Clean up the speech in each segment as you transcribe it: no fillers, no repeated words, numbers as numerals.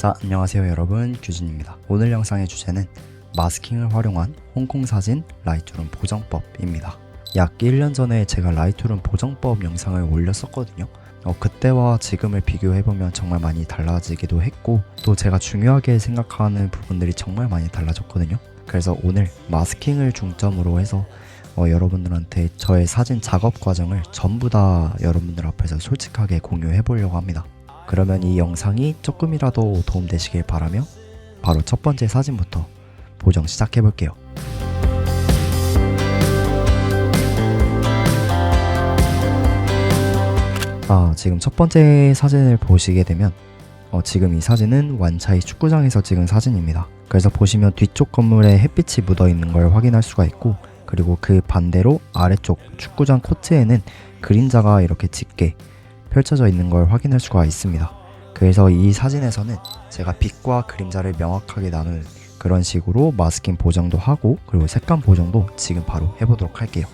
자, 안녕하세요 여러분, 규진입니다. 오늘 영상의 주제는 마스킹을 활용한 홍콩 사진 라이트룸 보정법입니다. 약 1년 전에 제가 라이트룸 보정법 영상을 올렸었거든요. 그때와 지금을 비교해보면 정말 많이 달라지기도 했고, 또 제가 중요하게 생각하는 부분들이 정말 많이 달라졌거든요. 그래서 오늘 마스킹을 중점으로 해서 여러분들한테 저의 사진 작업 과정을 전부 다 여러분들 앞에서 솔직하게 공유해 보려고 합니다. 그러면 이 영상이 조금이라도 도움되시길 바라며 바로 첫 번째 사진부터 보정 시작해 볼게요. 지금 첫 번째 사진을 보시게 되면 지금 이 사진은 완차이 축구장에서 찍은 사진입니다. 그래서 보시면 뒤쪽 건물에 햇빛이 묻어 있는 걸 확인할 수가 있고, 그리고 그 반대로 아래쪽 축구장 코트에는 그림자가 이렇게 짙게 펼쳐져 있는 걸 확인할 수가 있습니다. 그래서 이 사진에서는 제가 빛과 그림자를 명확하게 나누는 그런 식으로 마스킹 보정도 하고, 그리고 색감 보정도 지금 바로 해보도록 할게요.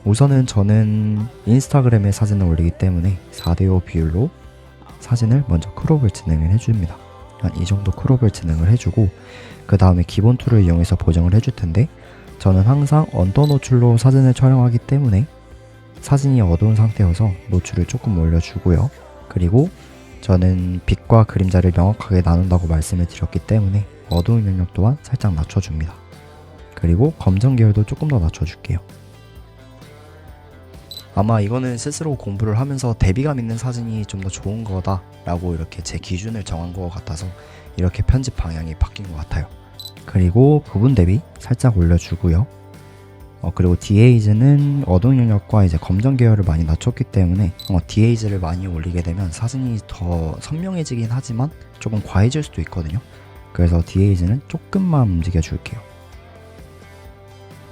우선은 저는 인스타그램에 사진을 올리기 때문에 4:5 비율로 사진을 먼저 크롭을 진행을 해줍니다. 한 이 정도 크롭을 진행을 해주고, 그 다음에 기본 툴을 이용해서 보정을 해줄 텐데, 저는 항상 언더 노출로 사진을 촬영하기 때문에 사진이 어두운 상태여서 노출을 조금 올려주고요. 그리고 저는 빛과 그림자를 명확하게 나눈다고 말씀을 드렸기 때문에 어두운 영역 또한 살짝 낮춰줍니다. 그리고 검정 계열도 조금 더 낮춰줄게요. 아마 이거는 스스로 공부를 하면서 대비감 있는 사진이 좀 더 좋은 거다 라고 이렇게 제 기준을 정한 것 같아서 이렇게 편집 방향이 바뀐 것 같아요. 그리고 부분 대비 살짝 올려주고요. 그리고 디에이즈는 어두운 영역과 이제 검정 계열을 많이 낮췄기 때문에 디에이즈를 많이 올리게 되면 사진이 더 선명해지긴 하지만 조금 과해질 수도 있거든요. 그래서 디에이즈는 조금만 움직여 줄게요.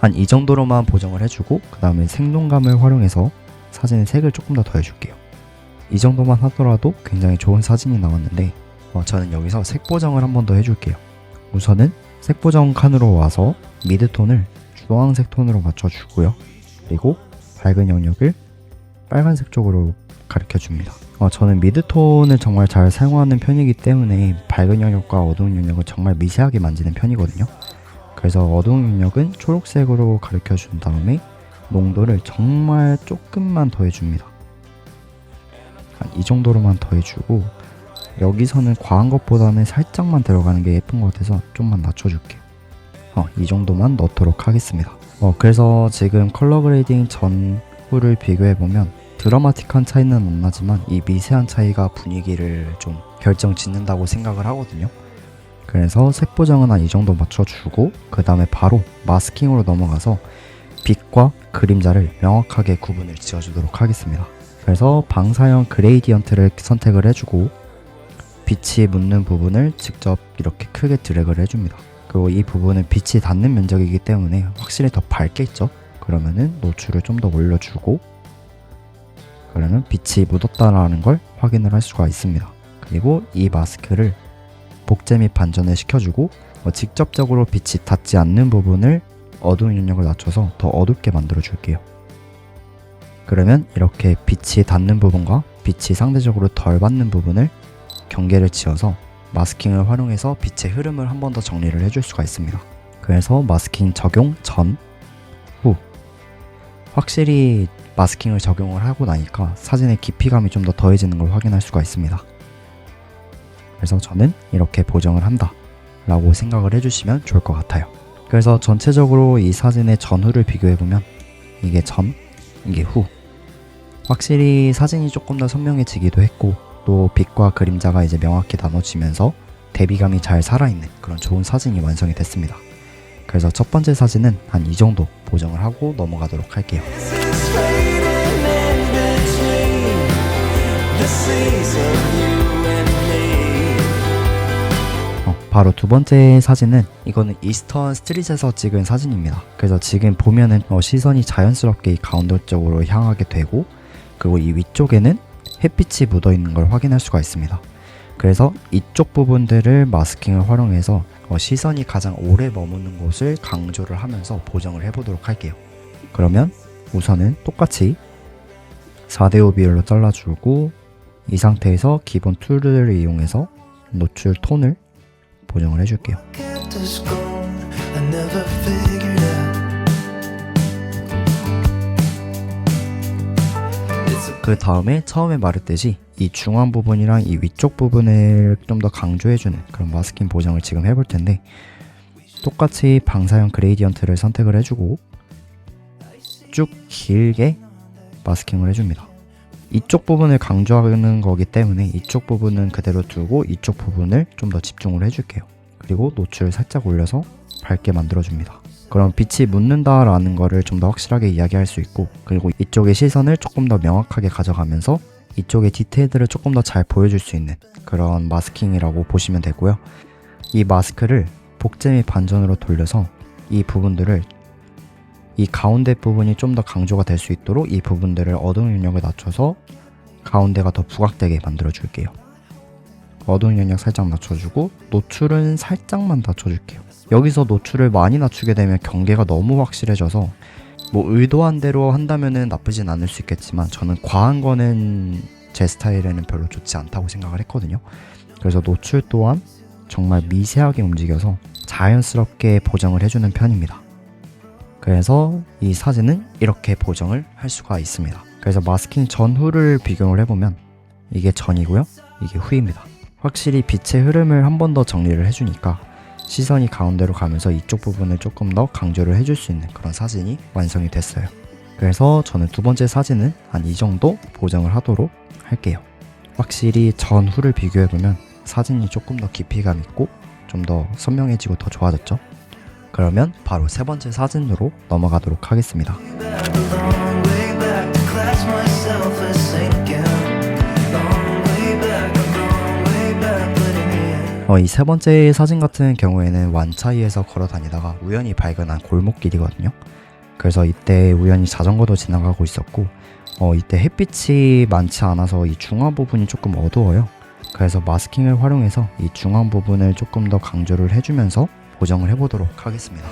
한 이 정도로만 보정을 해주고, 그 다음에 생동감을 활용해서 사진의 색을 조금 더 더해줄게요. 이 정도만 하더라도 굉장히 좋은 사진이 나왔는데, 저는 여기서 색 보정을 한 번 더 해줄게요. 우선은 색 보정 칸으로 와서 미드톤을 주황색 톤으로 맞춰주고요. 그리고 밝은 영역을 빨간색 쪽으로 가리켜줍니다. 저는 미드톤을 정말 잘 사용하는 편이기 때문에 밝은 영역과 어두운 영역을 정말 미세하게 만지는 편이거든요. 그래서 어두운 영역은 초록색으로 가리켜준 다음에 농도를 정말 조금만 더해줍니다. 이 정도로만 더해주고, 여기서는 과한 것보다는 살짝만 들어가는 게 예쁜 것 같아서 좀만 낮춰줄게요. 이 정도만 넣도록 하겠습니다. 그래서 지금 컬러 그레이딩 전후를 비교해보면 드라마틱한 차이는 안 나지만 이 미세한 차이가 분위기를 좀 결정짓는다고 생각을 하거든요. 그래서 색 보정은 한 이 정도 맞춰주고, 그 다음에 바로 마스킹으로 넘어가서 빛과 그림자를 명확하게 구분을 지어주도록 하겠습니다. 그래서 방사형 그레이디언트를 선택을 해주고, 빛이 묻는 부분을 직접 이렇게 크게 드래그를 해줍니다. 그리고 이 부분은 빛이 닿는 면적이기 때문에 확실히 더 밝게 있죠. 그러면은 노출을 좀 더 올려주고, 그러면 빛이 묻었다라는 걸 확인을 할 수가 있습니다. 그리고 이 마스크를 복제 및 반전을 시켜주고, 직접적으로 빛이 닿지 않는 부분을 어두운 영역을 낮춰서 더 어둡게 만들어 줄게요. 그러면 이렇게 빛이 닿는 부분과 빛이 상대적으로 덜 받는 부분을 경계를 지어서 마스킹을 활용해서 빛의 흐름을 한 번 더 정리를 해줄 수가 있습니다. 그래서 마스킹 적용 전, 후. 확실히 마스킹을 적용을 하고 나니까 사진의 깊이감이 좀 더 더해지는 걸 확인할 수가 있습니다. 그래서 저는 이렇게 보정을 한다 라고 생각을 해주시면 좋을 것 같아요. 그래서 전체적으로 이 사진의 전후를 비교해보면 이게 전, 이게 후. 확실히 사진이 조금 더 선명해지기도 했고, 또 빛과 그림자가 이제 명확히 나눠지면서 대비감이 잘 살아있는 그런 좋은 사진이 완성이 됐습니다. 그래서 첫 번째 사진은 한 이 정도 보정을 하고 넘어가도록 할게요. 바로 두 번째 사진은, 이거는 이스턴 스트릿에서 찍은 사진입니다. 그래서 지금 보면은 시선이 자연스럽게 이 가운데 쪽으로 향하게 되고, 그리고 이 위쪽에는 햇빛이 묻어 있는 걸 확인할 수가 있습니다. 그래서 이쪽 부분들을 마스킹을 활용해서 시선이 가장 오래 머무는 곳을 강조를 하면서 보정을 해보도록 할게요. 그러면 우선은 똑같이 4:5 비율로 잘라주고, 이 상태에서 기본 툴을 이용해서 노출 톤을 보정을 해줄게요. 그 다음에 처음에 말했듯이 이 중앙 부분이랑 이 위쪽 부분을 좀 더 강조해주는 그런 마스킹 보정을 지금 해볼 텐데, 똑같이 방사형 그레이디언트를 선택을 해주고 쭉 길게 마스킹을 해줍니다. 이쪽 부분을 강조하는 거기 때문에 이쪽 부분은 그대로 두고 이쪽 부분을 좀 더 집중을 해줄게요. 그리고 노출을 살짝 올려서 밝게 만들어줍니다. 그럼 빛이 묻는다라는 거를 좀 더 확실하게 이야기할 수 있고, 그리고 이쪽의 시선을 조금 더 명확하게 가져가면서 이쪽의 디테일들을 조금 더 잘 보여줄 수 있는 그런 마스킹이라고 보시면 되고요. 이 마스크를 복제 및 반전으로 돌려서 이 부분들을, 이 가운데 부분이 좀 더 강조가 될 수 있도록 이 부분들을 어두운 영역을 낮춰서 가운데가 더 부각되게 만들어 줄게요. 어두운 영역 살짝 낮춰주고 노출은 살짝만 낮춰줄게요. 여기서 노출을 많이 낮추게 되면 경계가 너무 확실해져서 뭐 의도한 대로 한다면은 나쁘진 않을 수 있겠지만, 저는 과한 거는 제 스타일에는 별로 좋지 않다고 생각을 했거든요. 그래서 노출 또한 정말 미세하게 움직여서 자연스럽게 보정을 해주는 편입니다. 그래서 이 사진은 이렇게 보정을 할 수가 있습니다. 그래서 마스킹 전후를 비교를 해보면 이게 전이고요, 이게 후입니다. 확실히 빛의 흐름을 한 번 더 정리를 해주니까 시선이 가운데로 가면서 이쪽 부분을 조금 더 강조를 해줄 수 있는 그런 사진이 완성이 됐어요. 그래서 저는 두 번째 사진은 한 이 정도 보정을 하도록 할게요. 확실히 전후를 비교해보면 사진이 조금 더 깊이감 있고 좀 더 선명해지고 더 좋아졌죠. 그러면 바로 세 번째 사진으로 넘어가도록 하겠습니다. 이 세 번째 사진 같은 경우에는 완차이에서 걸어 다니다가 우연히 발견한 골목길이거든요. 그래서 이때 우연히 자전거도 지나가고 있었고, 이때 햇빛이 많지 않아서 이 중앙 부분이 조금 어두워요. 그래서 마스킹을 활용해서 이 중앙 부분을 조금 더 강조를 해주면서 보정을 해보도록 하겠습니다.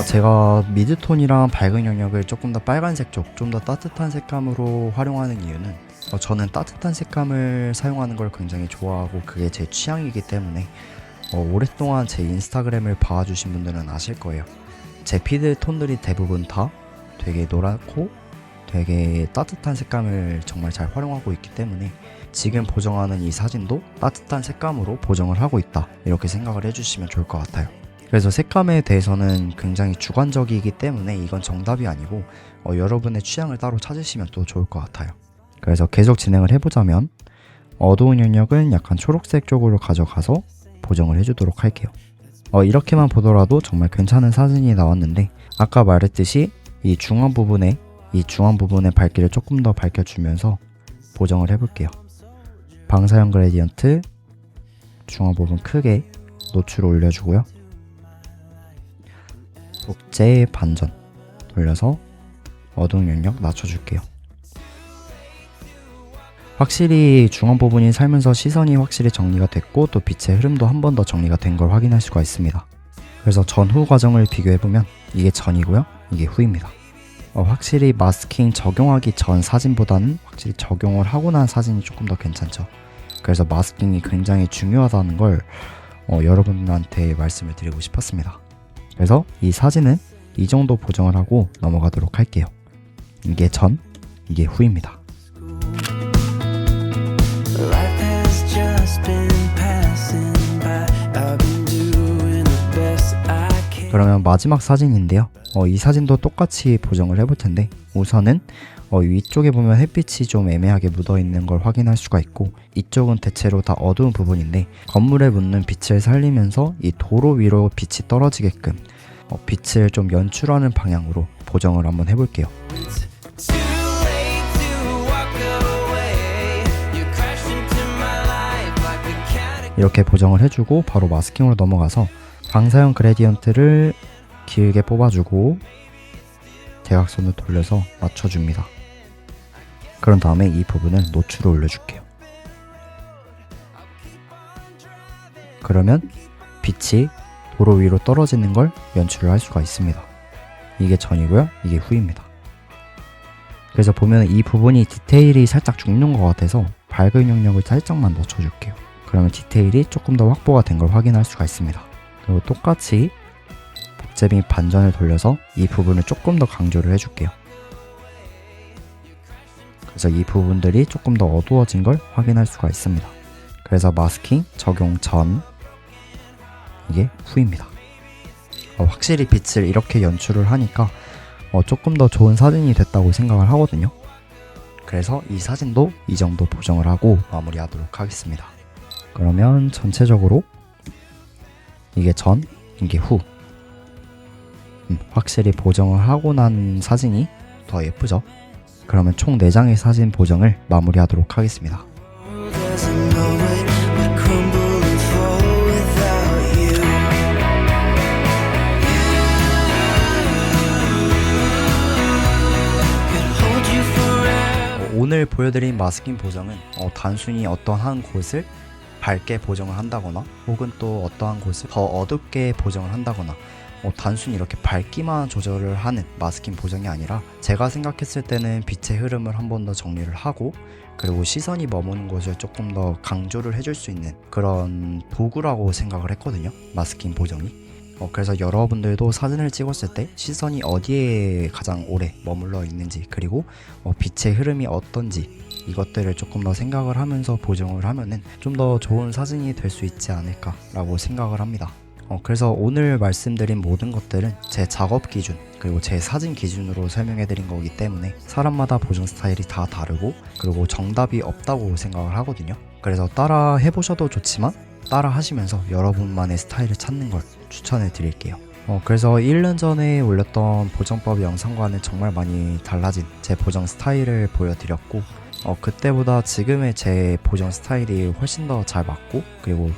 제가 미드톤이랑 밝은 영역을 조금 더 빨간색 쪽, 좀 더 따뜻한 색감으로 활용하는 이유는 저는 따뜻한 색감을 사용하는 걸 굉장히 좋아하고 그게 제 취향이기 때문에 오랫동안 제 인스타그램을 봐주신 분들은 아실 거예요. 제 피드 톤들이 대부분 다 되게 노랗고 되게 따뜻한 색감을 정말 잘 활용하고 있기 때문에 지금 보정하는 이 사진도 따뜻한 색감으로 보정을 하고 있다, 이렇게 생각을 해주시면 좋을 것 같아요. 그래서 색감에 대해서는 굉장히 주관적이기 때문에 이건 정답이 아니고 여러분의 취향을 따로 찾으시면 또 좋을 것 같아요. 그래서 계속 진행을 해보자면 어두운 영역은 약간 초록색 쪽으로 가져가서 보정을 해주도록 할게요. 이렇게만 보더라도 정말 괜찮은 사진이 나왔는데, 아까 말했듯이 이 중앙 부분의 밝기를 조금 더 밝혀주면서 보정을 해볼게요. 방사형 그레디언트 중앙 부분 크게 노출을 올려주고요. 복제 반전 돌려서 어두운 영역 낮춰줄게요. 확실히 중앙 부분이 살면서 시선이 확실히 정리가 됐고 또 빛의 흐름도 한 번 더 정리가 된 걸 확인할 수가 있습니다. 그래서 전후 과정을 비교해보면 이게 전이고요, 이게 후입니다. 확실히 마스킹 적용하기 전 사진보다는 확실히 적용을 하고 난 사진이 조금 더 괜찮죠. 그래서 마스킹이 굉장히 중요하다는 걸 여러분들한테 말씀을 드리고 싶었습니다. 그래서 이 사진은 이 정도 보정을 하고 넘어가도록 할게요. 이게 전, 이게 후입니다. 그러면 마지막 사진인데요. 이 사진도 똑같이 보정을 해볼 텐데, 우선은 위쪽에 보면 햇빛이 좀 애매하게 묻어있는 걸 확인할 수가 있고, 이쪽은 대체로 다 어두운 부분인데 건물에 묻는 빛을 살리면서 이 도로 위로 빛이 떨어지게끔 빛을 좀 연출하는 방향으로 보정을 한번 해볼게요. 이렇게 보정을 해주고 바로 마스킹으로 넘어가서 방사형 그레디언트를 길게 뽑아주고 대각선을 돌려서 맞춰줍니다. 그런 다음에 이 부분을 노출을 올려줄게요. 그러면 빛이 도로 위로 떨어지는 걸 연출을 할 수가 있습니다. 이게 전이고요, 이게 후입니다. 그래서 보면 이 부분이 디테일이 살짝 죽는 것 같아서 밝은 영역을 살짝만 낮춰줄게요. 그러면 디테일이 조금 더 확보가 된 걸 확인할 수가 있습니다. 그리고 똑같이 복제 및 반전을 돌려서 이 부분을 조금 더 강조를 해줄게요. 그래서 이 부분들이 조금 더 어두워진 걸 확인할 수가 있습니다. 그래서 마스킹 적용 전, 이게 후입니다. 확실히 빛을 이렇게 연출을 하니까 조금 더 좋은 사진이 됐다고 생각을 하거든요. 그래서 이 사진도 이 정도 보정을 하고 마무리하도록 하겠습니다. 그러면 전체적으로 이게 전, 이게 후. 확실히 보정을 하고 난 사진이 더 예쁘죠? 그러면 총 4장의 사진 보정을 마무리하도록 하겠습니다. 오늘 보여드린 마스킹 보정은 단순히 어떠한 곳을 밝게 보정을 한다거나 혹은 또 어떠한 곳을 더 어둡게 보정을 한다거나 단순히 이렇게 밝기만 조절을 하는 마스킹 보정이 아니라 제가 생각했을 때는 빛의 흐름을 한 번 더 정리를 하고 그리고 시선이 머무는 곳을 조금 더 강조를 해줄 수 있는 그런 도구라고 생각을 했거든요, 마스킹 보정이. 그래서 여러분들도 사진을 찍었을 때 시선이 어디에 가장 오래 머물러 있는지 그리고 빛의 흐름이 어떤지 이것들을 조금 더 생각을 하면서 보정을 하면은 좀 더 좋은 사진이 될 수 있지 않을까 라고 생각을 합니다. 그래서 오늘 말씀드린 모든 것들은 제 작업 기준 그리고 제 사진 기준으로 설명해 드린 거기 때문에 사람마다 보정 스타일이 다 다르고 그리고 정답이 없다고 생각을 하거든요. 그래서 따라 해보셔도 좋지만 따라 하시면서 여러분만의 스타일을 찾는 걸 추천해 드릴게요. 그래서 1년 전에 올렸던 보정법 영상과는 정말 많이 달라진 제 보정 스타일을 보여드렸고 그때보다 지금의 제 보정 스타일이 훨씬 더 잘 맞고 그리고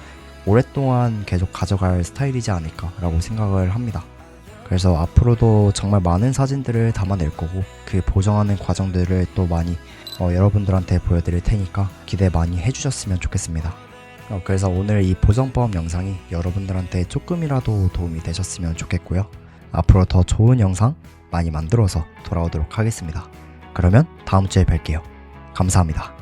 오랫동안 계속 가져갈 스타일이지 않을까 라고 생각을 합니다. 그래서 앞으로도 정말 많은 사진들을 담아낼 거고 그 보정하는 과정들을 또 많이 여러분들한테 보여드릴 테니까 기대 많이 해주셨으면 좋겠습니다. 그래서 오늘 이 보정법 영상이 여러분들한테 조금이라도 도움이 되셨으면 좋겠고요. 앞으로 더 좋은 영상 많이 만들어서 돌아오도록 하겠습니다. 그러면 다음 주에 뵐게요. 감사합니다.